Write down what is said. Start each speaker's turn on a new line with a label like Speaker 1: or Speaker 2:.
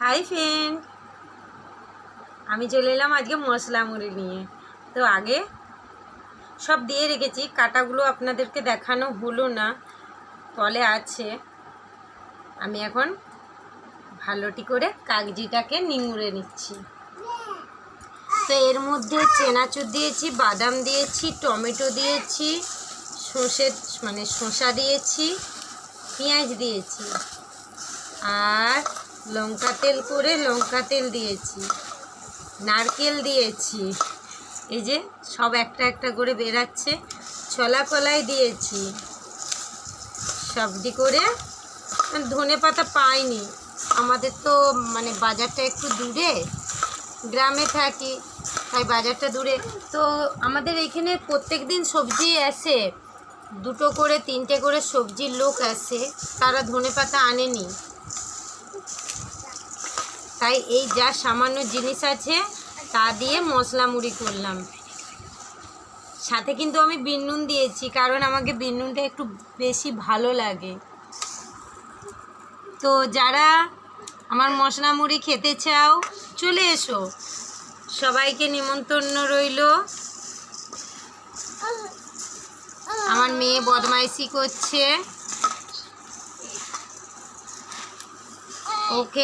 Speaker 1: Hi friend, আমি চলে এলাম আজকে মশলা মুড়ি নিয়ে। তো আগে সব দিয়ে রেখেছি, কাটাগুলো আপনাদেরকে দেখানো হলো না, তলে আছে। আমি এখন ভালোটি করে কাগজিটাকে নিংড়ে নিচ্ছি। তো এর মধ্যে চেনাচুর দিয়েছি, বাদাম দিয়েছি, টমেটো দিয়েছি, শসা দিয়েছি, পেঁয়াজ দিয়েছি, আর লঙ্কা তেল করে লঙ্কা তেল দিয়েছি, নারকেল দিয়েছি। এই যে সব একটা একটা করে বেরাচ্ছে। ছোলা কলাই দিয়েছি। সবটি করে ধনে পাতা পাইনি, আমাদের তো বাজারটা একটু দূরে, গ্রামে থাকি, তাই বাজারটা দূরে। তো আমাদের এখানে প্রত্যেক দিন সবজি আসে, 2 করে 3টে করে সবজির লোক আসে, তারা ধনে পাতা আনেনি। তাই এই যা সামান্য জিনিস আছে তা দিয়ে মশলা মুড়ি করলাম। সাথে কিন্তু আমি বিন নুন দিয়েছি, কারণ আমাকে বিন নুনটা একটু বেশি ভালো লাগে। তো যারা আমার মশলা মুড়ি খেতে চাও চলে এসো, সবাইকে নিমন্ত্রণ রইল। আমার মেয়ে বদমাইশি করছে, ওকে